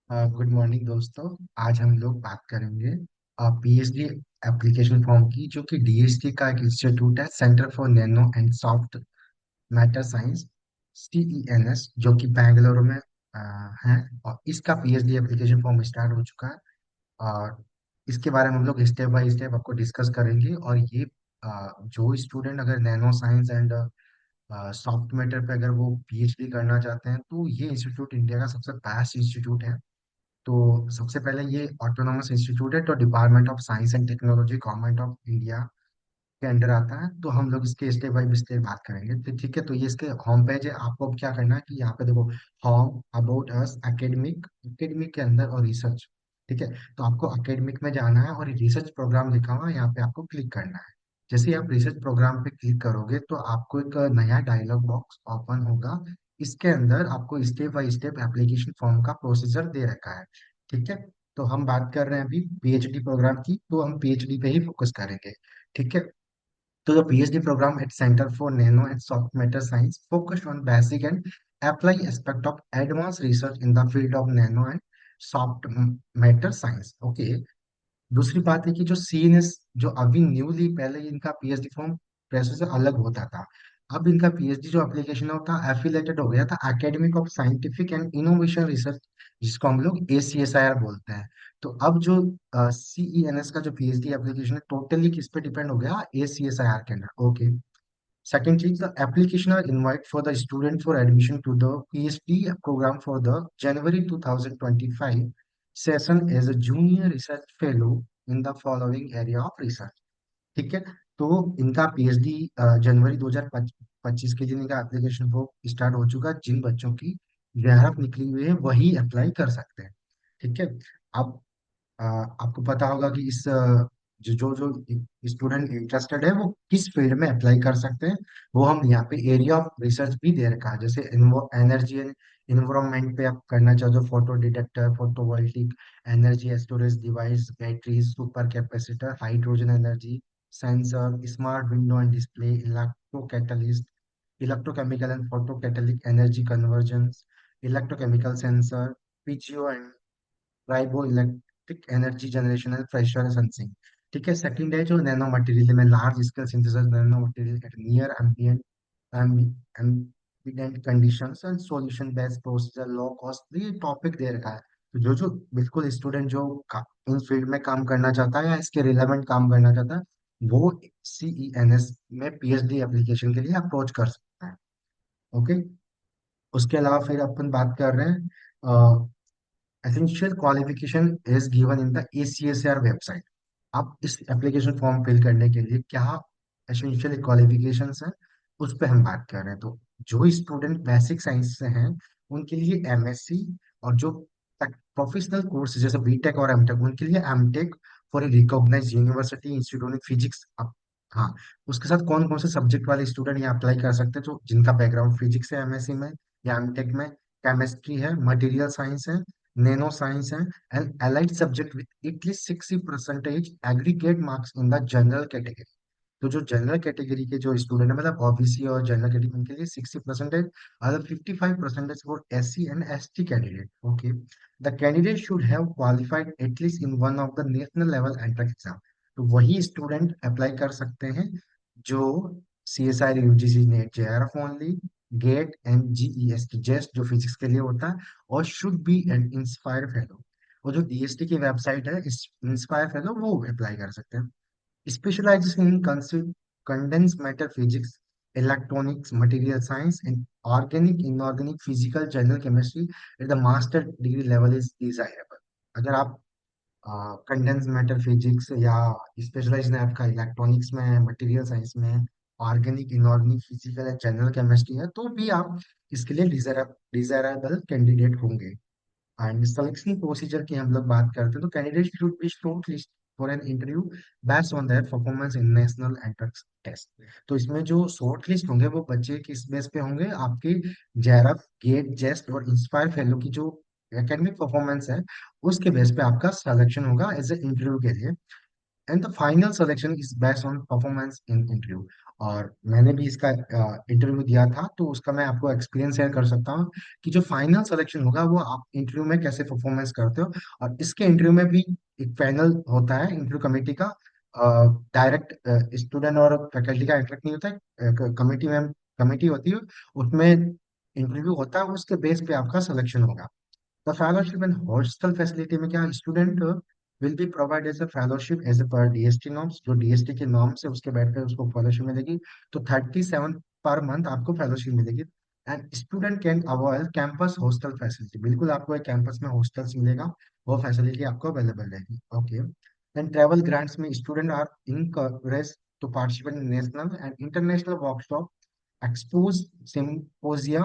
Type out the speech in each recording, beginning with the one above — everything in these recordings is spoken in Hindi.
गुड मॉर्निंग दोस्तों। आज हम लोग बात करेंगे पीएचडी एप्लीकेशन फॉर्म की, जो कि डीएसटी का एक इंस्टीट्यूट है, centre for nano and soft matter science, CENS, जो कि बेंगलुरु में है। और इसका पीएचडी एप्लीकेशन फॉर्म स्टार्ट हो चुका है। और इसके बारे में हम लोग स्टेप बाय स्टेप आपको डिस्कस करेंगे। और ये जो स्टूडेंट अगर nano science and soft matter पे अगर वो पीएचडी करना चाहते हैं, तो ये इंस्टीट्यूट इंडिया का सबसे बेस्ट इंस्टीट्यूट है। तो सबसे पहले ये ऑटोनॉमस इंस्टीट्यूट है, तो department of science and technology, government of India के अंडर आता है। तो हम लोग इसके स्टेप बाय स्टेप बात करेंगे। तो ठीक है, तो ये इसके होम पेज है। आपको अब क्या करना है कि यहाँ पे देखो, home, about us, academic, academic के अंदर और रिसर्च। ठीक है, तो आपको एकेडमिक में जाना है और रिसर्च प्रोग्राम लिखा हुआ है, यहाँ पे आपको क्लिक करना है। जैसे ही आप रिसर्च प्रोग्राम पे क्लिक करोगे, तो आपको एक नया डायलॉग बॉक्स ओपन होगा। इसके अंदर आपको step by step application form का प्रोसीजर दे रखा है। ठीक है, तो हम बात कर रहे हैं अभी पीएचडी प्रोग्राम की, तो हम पीएचडी पे ही फोकस करेंगे। ठीक है, so the PhD program at Center for Nano and Soft Matter Science focused on basic and applied aspect of advanced research in the field of nano and soft matter science. Okay. दूसरी बात है कि जो CNS, जो अभी न्यूली, पहले इनका पीएचडी फॉर्म प्रोसेस से अलग होता था। अब इनका पीएचडी जो एप्लीकेशन होता है एफिलेटेड हो गया था academic of scientific and innovation research, जिसको हम लोग ACSIR बोलते हैं। तो अब जो CENS का जो पीएचडी एप्लीकेशन है, टोटली किस पे डिपेंड हो गया? ACSIR के अंदर। Okay. Second thing, the application are invite for the student for admission to the PhD program for the January 2025 session as a junior research fellow in the following area of research. ठीक है, तो इनका पीएचडी जनवरी 2025 के दिन इनका एप्लीकेशन फॉर्म स्टार्ट हो चुका है। जिन बच्चों की ग्यारह निकली हुई है वही अप्लाई कर सकते हैं। ठीक है, अब आपको पता होगा कि इस जो जो जो स्टूडेंट इंटरेस्टेड है वो किस फील्ड में अप्लाई कर सकते हैं। वो हम यहाँ पे एरिया ऑफ रिसर्च भी दे रखा है। जैसे एनर्जी एंड इन्वायरमेंट पे आप करना चाहो तो photo detector, photovoltaic energy storage device, batteries, super capacitor, hydrogen energy sensor, smart window and display, electro catalyst, electrochemical and photo catalytic energy conversion, electrochemical sensor, piezo and tribo electric energy generation and pressure sensing. ठीक है, सेकंड है जो नैनो मटेरियल में large scale synthesis nano material at near ambient ambient conditions and solution based procedure low cost, ये टॉपिक दे रखा है। तो जो जो बिल्कुल स्टूडेंट जो इन फील्ड में काम करना चाहता है या इसके रिलेवेंट काम करना चाहता है, वो CENS में पीएचडी एप्लीकेशन के लिए अप्रोच कर सकता है। ओके। उसके अलावा फिर अपन बात कर रहे हैं, essential qualification is given in the ACSR website। आप इस एप्लीकेशन फॉर्म फिल करने के लिए क्या एसेंशियल क्वालिफिकेशंस हैं, उस पर हम बात कर रहे हैं। तो जो स्टूडेंट बेसिक साइंस से हैं, उनके लिए MSc, और जो प्रोफेशनल कोर्स जैसे बीटेक और एमटेक, उनके लिए M Tech for a recognized university institute in physics. अब हाँ, उसके साथ कौन कौन से सब्जेक्ट वाले स्टूडेंट यहाँ अप्लाई कर सकते हैं? तो जिनका बैकग्राउंड फिजिक्स है MSc में या एमटेक में, केमिस्ट्री है, मटेरियल साइंस है, nano science and allied subject with at least 60% aggregate marks in the general category। तो जो जनरल कैटेगरी के जो स्टूडेंट है, मतलब ओबीसी और जनरल कैटेगरी, उनके लिए 60%, other 55% for SC and ST candidate. Okay. The candidate should have qualified at least in one of the national level entrance exam. तो वही स्टूडेंट अप्लाई कर सकते हैं जो CSIR UGC NET JRF only, GATE and GEST JEST जो फिजिक्स के लिए होता है, और should be an inspire fellow. और जो DST की वेबसाइट है, इंस्पायर फेलो, वो अप्लाई कर सकते हैं। Specialization in condensed matter physics, electronics, material science, and organic, inorganic, physical, general chemistry at the master degree level is desirable। अगर आप कंडेंस मैटर फिजिक्स या स्पेशलाइजेशन है आपका इलेक्ट्रॉनिक्स में है, मटेरियल साइंस में है, organic, inorganic, physical and general chemistry है, तो भी आप इसके लिए डिजायरेबल कैंडिडेट होंगे। एंड सिलेक्शन प्रोसीजर की हम लोग बात करते हैं, तो candidate should be short list for an interview based on their performance in national entrance test. तो इसमें जो शॉर्ट लिस्ट होंगे वो बच्चे किस बेस पे होंगे? आपके जेआरएफ, गेट, जेस्ट और इंस्पायर फेलो की जो एकेडमिक परफॉर्मेंस है, उसके बेस पे आपका सिलेक्शन होगा एज ए इंटरव्यू के लिए। And the final selection is based on performance in interview. और मैंने भी इसका इंटरव्यू दिया था, तो उसका मैं आपको एक्सपीरियंस शेयर कर सकता हूँ कि जो फाइनल सिलेक्शन होगा वो आप इंटरव्यू में कैसे परफॉर्मेंस करते हो। और इसके इंटरव्यू में भी एक पैनल होता है इंटरव्यू कमेटी का। डायरेक्ट स्टूडेंट और फैकल्टी का इंटरेक्ट नहीं होता है, कमेटी में कमेटी होती है, उसमें इंटरव्यू होता है, उसके बेस पे आपका सिलेक्शन होगा। The fellowship and hostel facility में क्या student will be provide as a fellowship as पर डीएसटी नॉर्म्स, जो डीएसटी के नॉर्म्स है उसके बैठ कर उसको फेलोशिप मिलेगी। तो 37 पर मंथ आपको फेलोशिप मिलेगी। And student can avoid campus hostel facility, बिल्कुल आपको एक कैंपस में हॉस्टल्स मिलेगा, वो फैसिलिटी आपको अवेलेबल रहेगी। ओके। एंड ट्रेवल ग्रांट्स में student are encourage to participate in national and international workshop, expose symposia,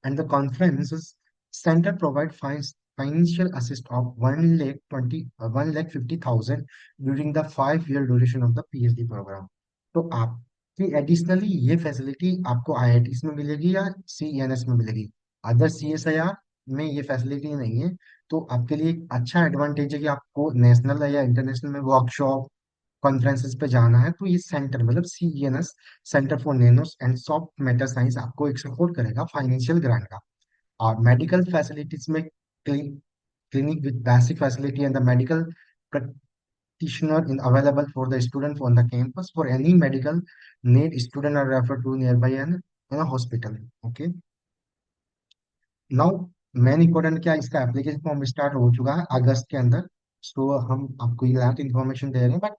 and the conferences center provide financial assist of 1 lakh 50,000 during the 5 year duration of the PhD program। तो आपकी एडिशनली ये फैसिलिटी आपको आईआईटीज में मिलेगी या सीईएनएस में मिलेगी। अदर सीएसआईआर में ये फैसिलिटी नहीं है। तो आपके लिए एक अच्छा एडवांटेज है कि आपको नेशनल या इंटरनेशनल में वर्कशॉप कॉन्फ्रेंसेस पे जाना है, तो ये सेंटर मतलब CENS, centre for nano and soft matter science, आपको एक सपोर्ट करेगा फाइनेंशियल ग्रांट का। और मेडिकल फैसिलिटीज में clinic with basic facility and the medical practitioner in available for the student on the campus. For any medical need, student are referred to nearby and in a hospital। Okay। Now main important क्या, इसका एप्लीकेशन फॉर्म स्टार्ट हो चुका है अगस्त के अंदर। सो हम आपको ये लास्ट इन्फॉर्मेशन दे रहे हैं, but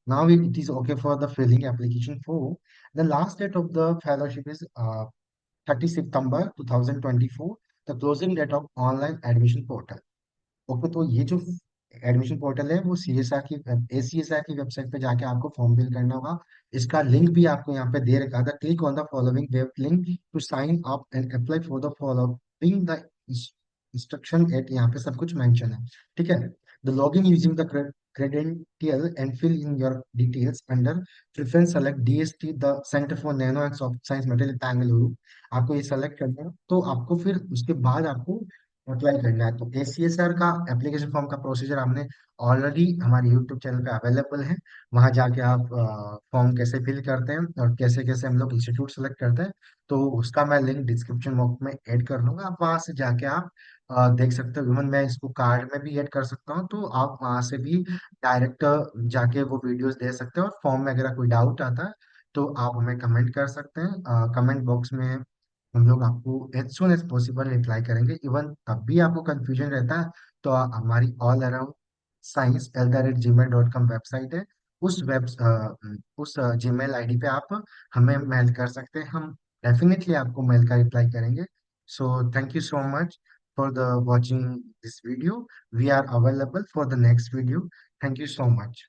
now it is okay for the filling application form. The last date of the fellowship is 30 September 2024, the closing date of online admission portal. Okay, तो ये जो एडमिशन पोर्टल है वो सीएसआर की एसीएसआर की वेबसाइट पे जाके आपको फॉर्म फिल करना होगा। इसका लिंक भी आपको यहाँ पे दे रखा था, click on the following web link to sign up and apply for the following the instruction at, यहाँ पे सब कुछ मेंशन है। ठीक है। The login using the credential and fill in your details under preference, select DST the Center for Nano and Soft Science Material Bangalore। आपको ये सेलेक्ट करना है, तो आपको फिर उसके बाद आपको अप्लाई करना है। तो एसीएसआर का एप्लीकेशन फॉर्म का प्रोसीजर हमने ऑलरेडी हमारे यूट्यूब चैनल पे अवेलेबल है। वहां जाके आप फॉर्म कैसे फिल करते हैं और कैसे कैसे हम लोग इंस्टीट्यूट सेलेक्ट करते हैं, तो उसका मैं लिंक डिस्क्रिप्शन बॉक्स में ऐड कर दूंगा। आप वहां से जाके आप देख सकते हो। इवन मैं इसको कार्ड में भी ऐड कर सकता हूँ, तो आप वहां से भी डायरेक्ट जाके वो वीडियोस दे सकते हो। और फॉर्म में अगर कोई डाउट आता है तो आप हमें कमेंट कर सकते हैं, कमेंट बॉक्स में हम लोग आपको as soon as possible reply करेंगे। इवन तब भी आपको कंफ्यूजन रहता है तो हमारी all around science @gmail.com website है। उस जीमेल आईडी पे आप हमें मेल कर सकते हैं, हम डेफिनेटली आपको मेल का रिप्लाई करेंगे। So thank you so much for the watching this video. We are available for the next video. Thank you so much.